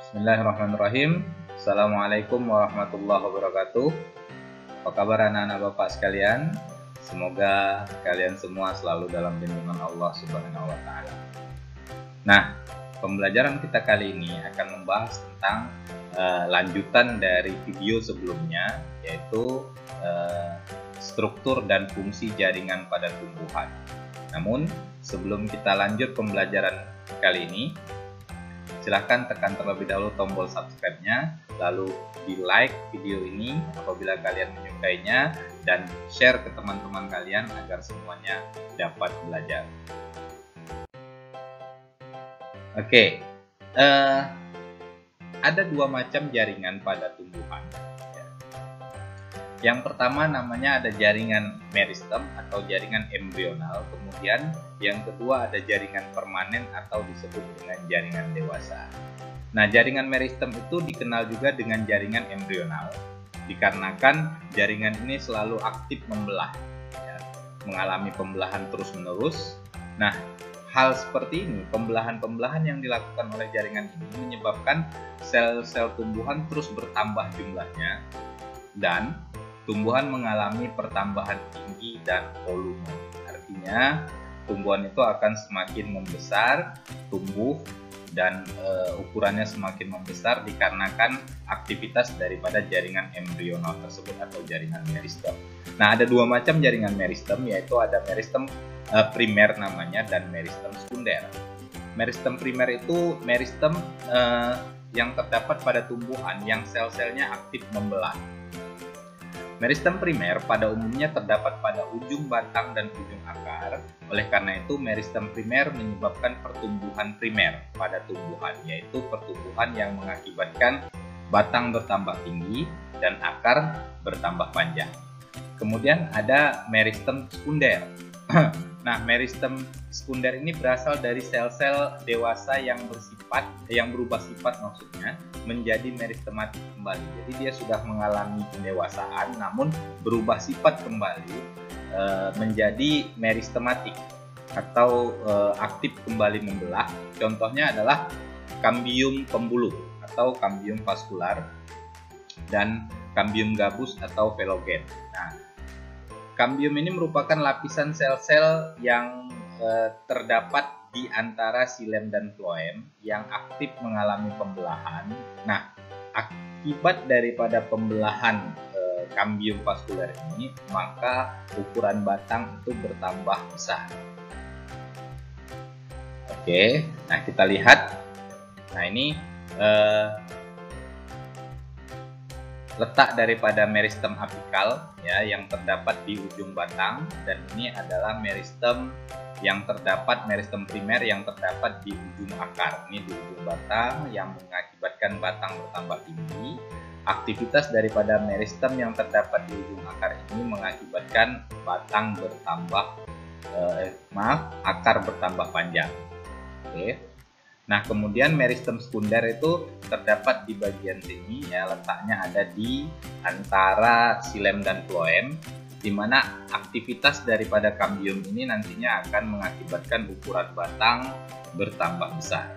Bismillahirrahmanirrahim. Assalamualaikum warahmatullahi wabarakatuh. Apa kabar anak-anak Bapak sekalian? Semoga kalian semua selalu dalam lindungan Allah Subhanahu wa taala. Nah, pembelajaran kita kali ini akan membahas tentang lanjutan dari video sebelumnya, yaitu struktur dan fungsi jaringan pada tumbuhan. Namun, sebelum kita lanjut pembelajaran kali ini, silahkan tekan terlebih dahulu tombol subscribe-nya, lalu di like video ini apabila kalian menyukainya, dan share ke teman-teman kalian agar semuanya dapat belajar. Oke, ada dua macam jaringan pada tumbuhan. Yang pertama namanya ada jaringan meristem atau jaringan embrional, kemudian yang kedua ada jaringan permanen atau disebut dengan jaringan dewasa. Nah, jaringan meristem itu dikenal juga dengan jaringan embrional, dikarenakan jaringan ini selalu aktif membelah, ya, mengalami pembelahan terus-menerus. Nah, hal seperti ini, pembelahan-pembelahan yang dilakukan oleh jaringan ini menyebabkan sel-sel tumbuhan terus bertambah jumlahnya, dan tumbuhan mengalami pertambahan tinggi dan volume. Artinya, tumbuhan itu akan semakin membesar, tumbuh, dan ukurannya semakin membesar dikarenakan aktivitas daripada jaringan embrional tersebut atau jaringan meristem. Nah, ada dua macam jaringan meristem, yaitu ada meristem primer namanya dan meristem sekunder. Meristem primer itu meristem yang terdapat pada tumbuhan yang sel-selnya aktif membelah. Meristem primer pada umumnya terdapat pada ujung batang dan ujung akar. Oleh karena itu, meristem primer menyebabkan pertumbuhan primer pada tumbuhan, yaitu pertumbuhan yang mengakibatkan batang bertambah tinggi dan akar bertambah panjang. Kemudian ada meristem sekunder. Nah, meristem sekunder ini berasal dari sel-sel dewasa yang berubah sifat maksudnya menjadi meristematik kembali. Jadi dia sudah mengalami pendewasaan namun berubah sifat kembali menjadi meristematik atau aktif kembali membelah. Contohnya adalah kambium pembuluh atau kambium vaskular dan kambium gabus atau velogen. Nah, kambium ini merupakan lapisan sel-sel yang terdapat di antara xilem dan floem yang aktif mengalami pembelahan. Nah, akibat daripada pembelahan kambium vaskuler ini, maka ukuran batang itu bertambah besar. Oke, nah kita lihat. Nah, ini letak daripada meristem apikal, ya, yang terdapat di ujung batang, dan ini adalah meristem yang terdapat, meristem primer yang terdapat di ujung akar. Ini di ujung batang yang mengakibatkan batang bertambah tinggi. Aktivitas daripada meristem yang terdapat di ujung akar ini mengakibatkan batang bertambah akar bertambah panjang. Oke. Nah, kemudian meristem sekunder itu terdapat di bagian sini, ya, letaknya ada di antara xilem dan floem, di mana aktivitas daripada kambium ini nantinya akan mengakibatkan ukuran batang bertambah besar.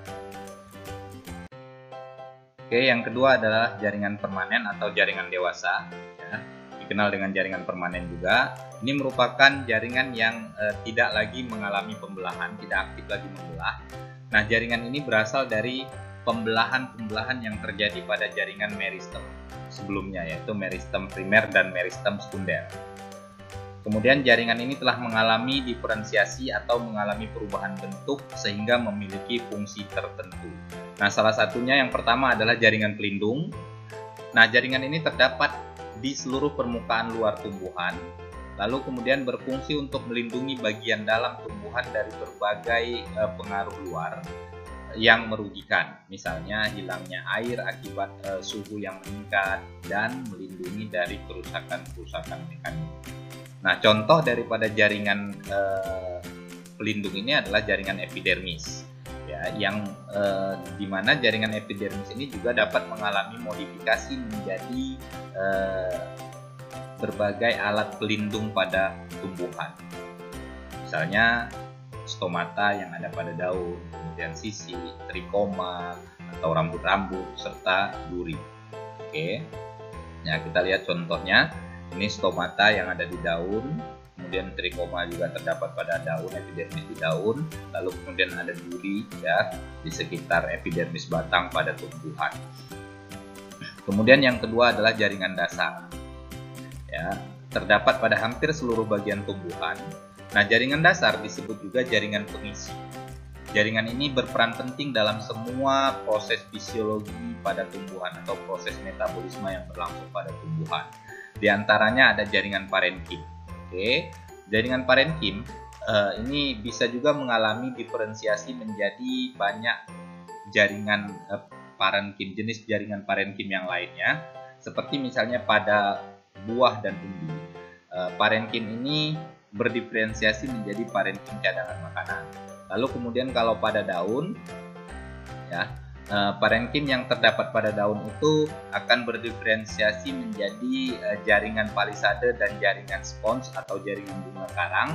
Oke, yang kedua adalah jaringan permanen atau jaringan dewasa, ya, dikenal dengan jaringan permanen juga. Ini merupakan jaringan yang tidak lagi mengalami pembelahan, tidak aktif lagi membelah. Nah, jaringan ini berasal dari pembelahan-pembelahan yang terjadi pada jaringan meristem sebelumnya, yaitu meristem primer dan meristem sekunder. Kemudian jaringan ini telah mengalami diferensiasi atau mengalami perubahan bentuk sehingga memiliki fungsi tertentu. Nah, salah satunya yang pertama adalah jaringan pelindung. Nah, jaringan ini terdapat di seluruh permukaan luar tumbuhan, lalu kemudian berfungsi untuk melindungi bagian dalam tumbuhan dari berbagai pengaruh luar yang merugikan, misalnya hilangnya air akibat suhu yang meningkat, dan melindungi dari kerusakan-kerusakan mekanik. Nah, contoh daripada jaringan pelindung ini adalah jaringan epidermis, ya, yang dimana jaringan epidermis ini juga dapat mengalami modifikasi menjadi berbagai alat pelindung pada tumbuhan, misalnya stomata yang ada pada daun, kemudian sisi, trikoma, atau rambut-rambut serta duri. Oke. Nah, kita lihat contohnya. Ini stomata yang ada di daun, kemudian trikoma juga terdapat pada daun, epidermis di daun, lalu kemudian ada duri ya di sekitar epidermis batang pada tumbuhan. Kemudian yang kedua adalah jaringan dasar. Ya, terdapat pada hampir seluruh bagian tumbuhan. Nah, jaringan dasar disebut juga jaringan pengisi. Jaringan ini berperan penting dalam semua proses fisiologi pada tumbuhan atau proses metabolisme yang berlangsung pada tumbuhan. Di antaranya ada jaringan parenkim. Oke, jaringan parenkim ini bisa juga mengalami diferensiasi menjadi banyak jaringan parenkim, jenis jaringan parenkim yang lainnya, seperti misalnya pada buah dan umbi. Parenkim ini berdiferensiasi menjadi parenkim cadangan makanan. Lalu kemudian kalau pada daun, ya, parenkim yang terdapat pada daun itu akan berdiferensiasi menjadi jaringan palisade dan jaringan spons atau jaringan bunga karang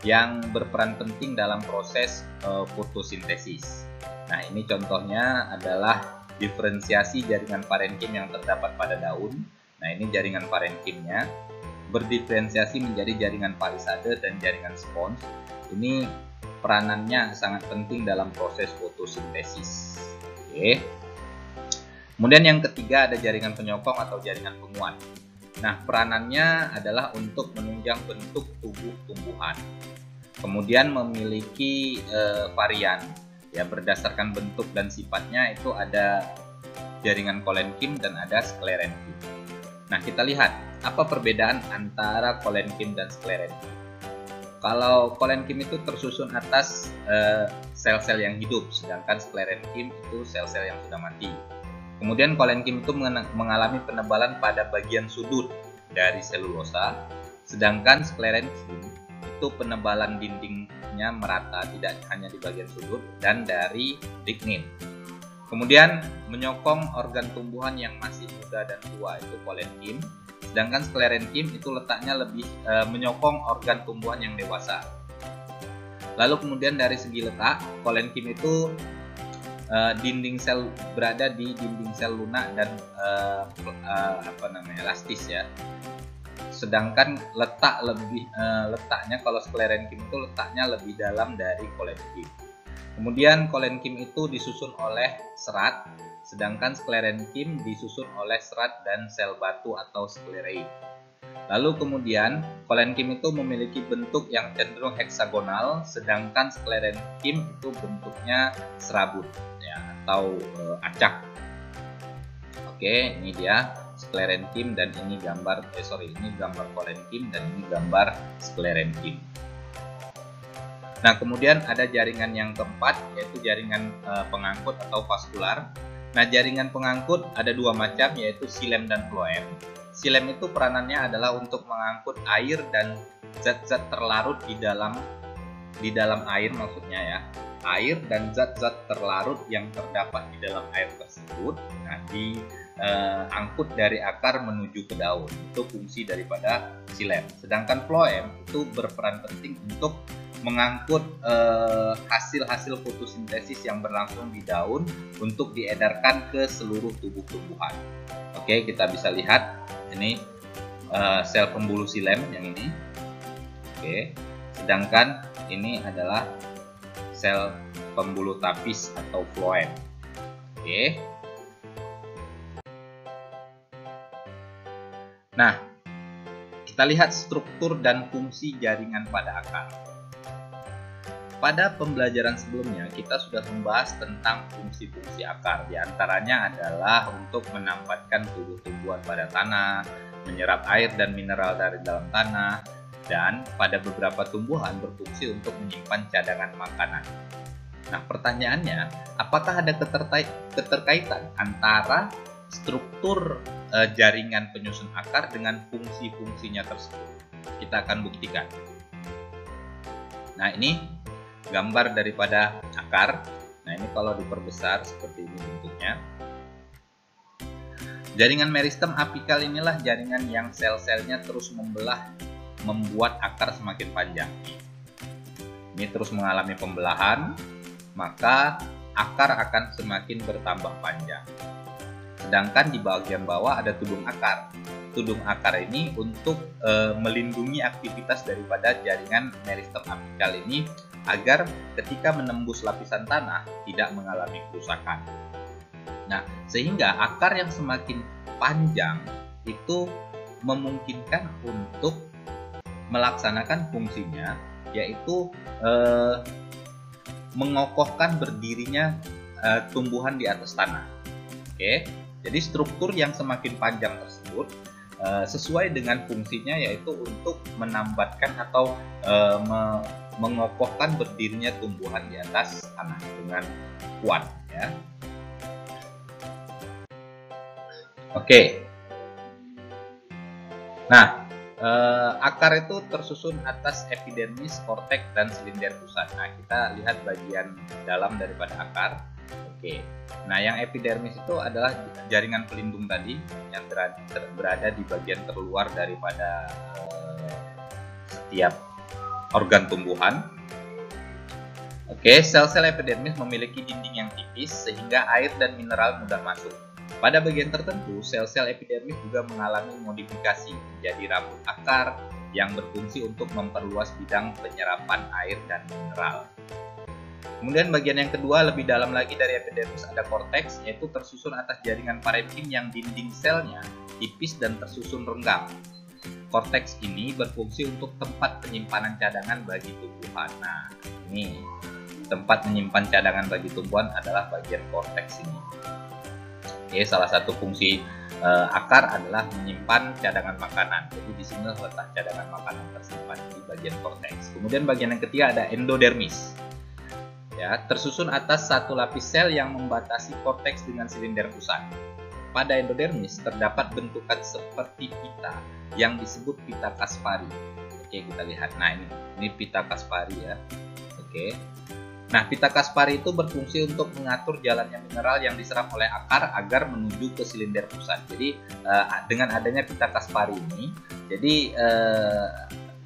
yang berperan penting dalam proses fotosintesis. Nah, ini contohnya adalah diferensiasi jaringan parenkim yang terdapat pada daun. Nah, ini jaringan parenkimnya berdiferensiasi menjadi jaringan palisade dan jaringan spons. Ini peranannya sangat penting dalam proses fotosintesis. Oke. Kemudian yang ketiga ada jaringan penyokong atau jaringan penguat. Nah, peranannya adalah untuk menunjang bentuk tubuh tumbuhan. Kemudian memiliki varian, ya, berdasarkan bentuk dan sifatnya itu ada jaringan kolenkim dan ada sklerenkim. Nah, kita lihat apa perbedaan antara kolenkim dan sklerenkim. Kalau kolenkim itu tersusun atas sel-sel yang hidup, sedangkan sklerenkim itu sel-sel yang sudah mati. Kemudian kolenkim itu mengalami penebalan pada bagian sudut dari selulosa, sedangkan sklerenkim itu penebalan dindingnya merata, tidak hanya di bagian sudut dan dari lignin. Kemudian menyokong organ tumbuhan yang masih muda dan tua itu kolenkim. Sedangkan sklerenkim itu letaknya lebih menyokong organ tumbuhan yang dewasa. Lalu kemudian dari segi letak, kolenkim itu dinding sel berada di dinding sel lunak dan elastis ya. Sedangkan letaknya kalau sklerenkim itu letaknya lebih dalam dari kolenkim. Kemudian kolenkim itu disusun oleh serat, sedangkan sklerenkim disusun oleh serat dan sel batu atau sklereid. Lalu kemudian kolenkim itu memiliki bentuk yang cenderung heksagonal, sedangkan sklerenkim itu bentuknya serabut ya, atau acak. Oke, ini dia sklerenkim dan ini gambar ini gambar kolenkim dan ini gambar sklerenkim. Nah, kemudian ada jaringan yang keempat, yaitu jaringan pengangkut atau vaskular. Nah, jaringan pengangkut ada dua macam, yaitu xilem dan floem. Xilem itu peranannya adalah untuk mengangkut air dan zat-zat terlarut di dalam air, maksudnya ya, air dan zat-zat terlarut yang terdapat di dalam air tersebut. Nah, diangkut dari akar menuju ke daun. Itu fungsi daripada xilem. Sedangkan floem itu berperan penting untuk mengangkut hasil-hasil fotosintesis yang berlangsung di daun untuk diedarkan ke seluruh tubuh tumbuhan. Oke, kita bisa lihat ini sel pembuluh xilem yang ini. Oke, sedangkan ini adalah sel pembuluh tapis atau floem. Oke. Nah, kita lihat struktur dan fungsi jaringan pada akar. Pada pembelajaran sebelumnya, kita sudah membahas tentang fungsi-fungsi akar. Di antaranya adalah untuk menempatkan tumbuh-tumbuhan pada tanah, menyerap air dan mineral dari dalam tanah, dan pada beberapa tumbuhan berfungsi untuk menyimpan cadangan makanan. Nah, pertanyaannya, apakah ada keterkaitan antara struktur jaringan penyusun akar dengan fungsi-fungsinya tersebut? Kita akan buktikan. Nah, ini gambar daripada akar. Nah, ini kalau diperbesar seperti ini bentuknya. Jaringan meristem apikal inilah jaringan yang sel-selnya terus membuat akar semakin panjang. Ini terus mengalami pembelahan, maka akar akan semakin bertambah panjang. Sedangkan di bagian bawah ada tudung akar. Tudung akar ini untuk melindungi aktivitas daripada jaringan meristem apikal ini agar ketika menembus lapisan tanah tidak mengalami kerusakan. Nah, sehingga akar yang semakin panjang itu memungkinkan untuk melaksanakan fungsinya, yaitu mengokohkan berdirinya tumbuhan di atas tanah. Oke, jadi struktur yang semakin panjang tersebut sesuai dengan fungsinya, yaitu untuk menambatkan atau mengokohkan berdirinya tumbuhan di atas tanah dengan kuat, ya. Oke. Nah, akar itu tersusun atas epidermis, korteks, dan silinder pusat. Nah, kita lihat bagian dalam daripada akar. Oke. Nah, yang epidermis itu adalah jaringan pelindung tadi yang berada di bagian terluar daripada setiap organ tumbuhan. Oke, sel-sel epidermis memiliki dinding yang tipis sehingga air dan mineral mudah masuk. Pada bagian tertentu, sel-sel epidermis juga mengalami modifikasi menjadi rambut akar yang berfungsi untuk memperluas bidang penyerapan air dan mineral. Kemudian bagian yang kedua, lebih dalam lagi dari epidermis, ada korteks, yaitu tersusun atas jaringan parenkim yang dinding selnya tipis dan tersusun renggang. Korteks ini berfungsi untuk tempat penyimpanan cadangan bagi tumbuhan. Nah, ini tempat menyimpan cadangan bagi tumbuhan adalah bagian korteks ini. Oke, salah satu fungsi akar adalah menyimpan cadangan makanan. Jadi di sini letak cadangan makanan tersimpan di bagian korteks. Kemudian bagian yang ketiga ada endodermis. Ya, tersusun atas satu lapis sel yang membatasi korteks dengan silinder pusat. Pada endodermis terdapat bentukan seperti pita yang disebut pita Kaspari. Oke, kita lihat. Nah, ini pita Kaspari, ya. Oke. Nah, pita Kaspari itu berfungsi untuk mengatur jalannya mineral yang diserap oleh akar agar menuju ke silinder pusat. Jadi dengan adanya pita Kaspari ini, jadi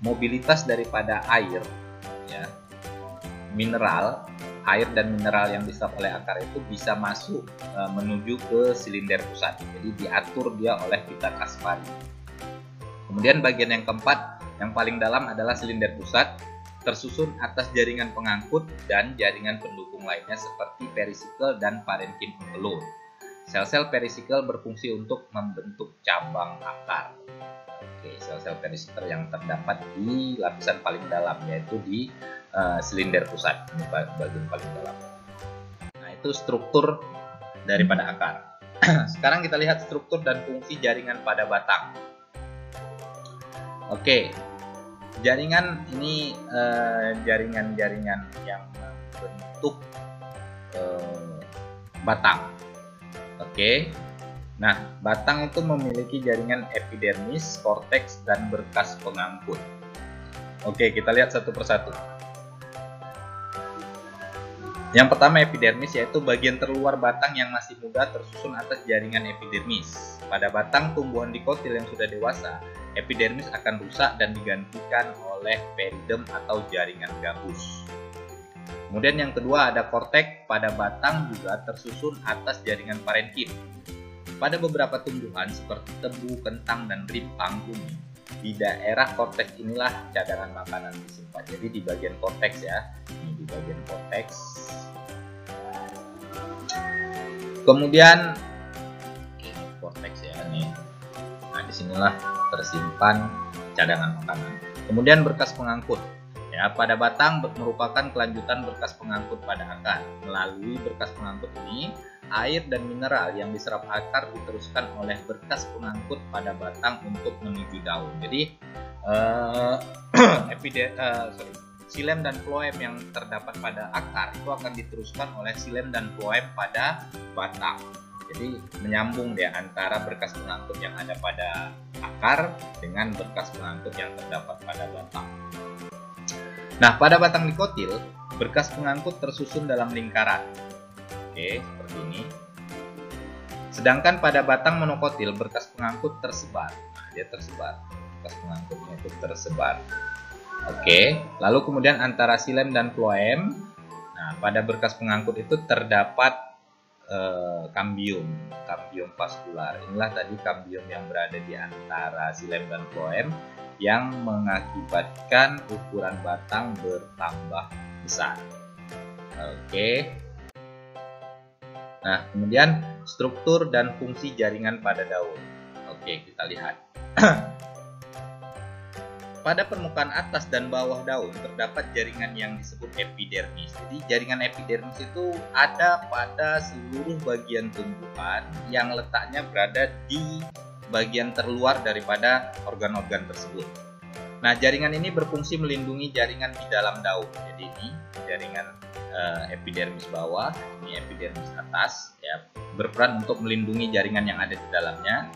mobilitas daripada air, ya, mineral, air dan mineral yang diserap oleh akar itu bisa masuk menuju ke silinder pusat. Jadi diatur dia oleh pita Kaspari. Kemudian bagian yang keempat, yang paling dalam adalah silinder pusat, tersusun atas jaringan pengangkut dan jaringan pendukung lainnya seperti perisikel dan parenkim pelur. Sel-sel perisikel berfungsi untuk membentuk cabang akar. Oke, sel-sel perisikel yang terdapat di lapisan paling dalam, yaitu di silinder pusat, ini bagian paling dalam. Nah, itu struktur daripada akar. Sekarang kita lihat struktur dan fungsi jaringan pada batang. Oke, jaringan ini jaringan-jaringan yang membentuk batang. Oke. Nah, batang itu memiliki jaringan epidermis, korteks, dan berkas pengangkut. Oke, kita lihat satu persatu. Yang pertama epidermis, yaitu bagian terluar batang yang masih muda tersusun atas jaringan epidermis. Pada batang tumbuhan dikotil yang sudah dewasa, epidermis akan rusak dan digantikan oleh peridem atau jaringan gabus. Kemudian yang kedua ada korteks, pada batang juga tersusun atas jaringan parenkim. Pada beberapa tumbuhan seperti tebu, kentang, dan rimpang bumi, di daerah korteks inilah cadangan makanan disimpan. Jadi di bagian korteks, ya, ini di bagian korteks. Kemudian ini korteks, ya, nih. Nah, disinilah tersimpan cadangan makanan. Kemudian berkas pengangkut. Ya, pada batang merupakan kelanjutan berkas pengangkut pada akar. Melalui berkas pengangkut ini, air dan mineral yang diserap akar diteruskan oleh berkas pengangkut pada batang untuk menuju daun. Jadi xilem dan floem yang terdapat pada akar itu akan diteruskan oleh xilem dan floem pada batang. Jadi menyambung deh antara berkas pengangkut yang ada pada akar dengan berkas pengangkut yang terdapat pada batang. Nah, pada batang dikotil, berkas pengangkut tersusun dalam lingkaran. Oke, seperti ini. Sedangkan pada batang monokotil, berkas pengangkut tersebar. Nah, dia tersebar. Berkas pengangkutnya itu tersebar. Oke, lalu kemudian antara xilem dan floem, Nah, pada berkas pengangkut itu terdapat kambium vaskular. Inilah tadi kambium yang berada di antara xilem dan floem yang mengakibatkan ukuran batang bertambah besar. Oke. Nah, kemudian struktur dan fungsi jaringan pada daun. Oke, kita lihat. Pada permukaan atas dan bawah daun terdapat jaringan yang disebut epidermis. Jadi jaringan epidermis itu ada pada seluruh bagian tumbuhan yang letaknya berada di bagian terluar daripada organ-organ tersebut. Nah, jaringan ini berfungsi melindungi jaringan di dalam daun. Jadi ini jaringan epidermis bawah, ini epidermis atas, ya, berperan untuk melindungi jaringan yang ada di dalamnya.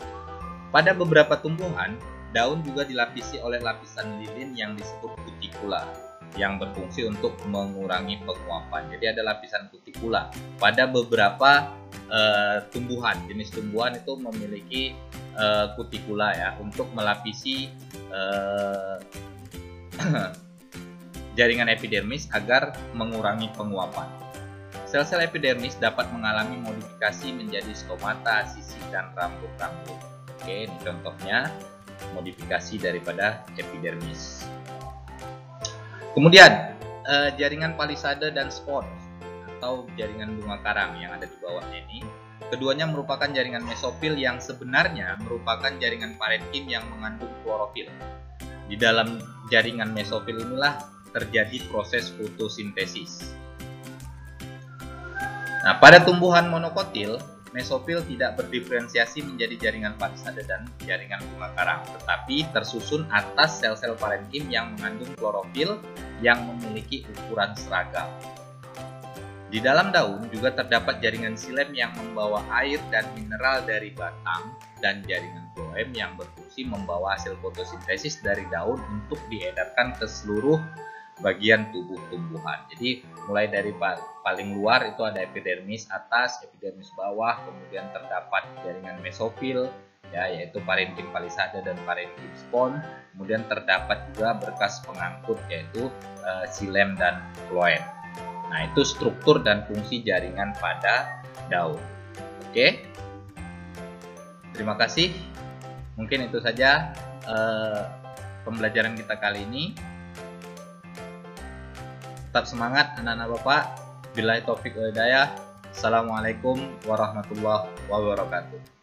Pada beberapa tumbuhan, daun juga dilapisi oleh lapisan lilin yang disebut kutikula yang berfungsi untuk mengurangi penguapan. Jadi ada lapisan kutikula. Pada beberapa tumbuhan, jenis tumbuhan itu memiliki kutikula ya untuk melapisi jaringan epidermis agar mengurangi penguapan. Sel-sel epidermis dapat mengalami modifikasi menjadi stomata, sisik, dan rambut-rambut. Oke, ini contohnya modifikasi daripada epidermis. Kemudian jaringan palisade dan spons atau jaringan bunga karang yang ada di bawahnya ini, keduanya merupakan jaringan mesofil yang sebenarnya merupakan jaringan parenkim yang mengandung klorofil. Di dalam jaringan mesofil inilah terjadi proses fotosintesis. Nah, pada tumbuhan monokotil, mesofil tidak berdiferensiasi menjadi jaringan palisade dan jaringan bunga karang, tetapi tersusun atas sel-sel parenkim yang mengandung klorofil yang memiliki ukuran seragam. Di dalam daun juga terdapat jaringan xilem yang membawa air dan mineral dari batang dan jaringan floem yang berfungsi membawa hasil fotosintesis dari daun untuk diedarkan ke seluruh bagian tubuh tumbuhan. Jadi mulai dari paling luar itu ada epidermis atas, epidermis bawah, kemudian terdapat jaringan mesofil ya, yaitu parenkim palisade dan parenkim spons. Kemudian terdapat juga berkas pengangkut yaitu xilem dan floem. Nah, itu struktur dan fungsi jaringan pada daun. Oke. Terima kasih. Mungkin itu saja pembelajaran kita kali ini. Tetap semangat anak-anak Bapak. Billahi taufik wal hidayah. Assalamualaikum warahmatullahi wabarakatuh.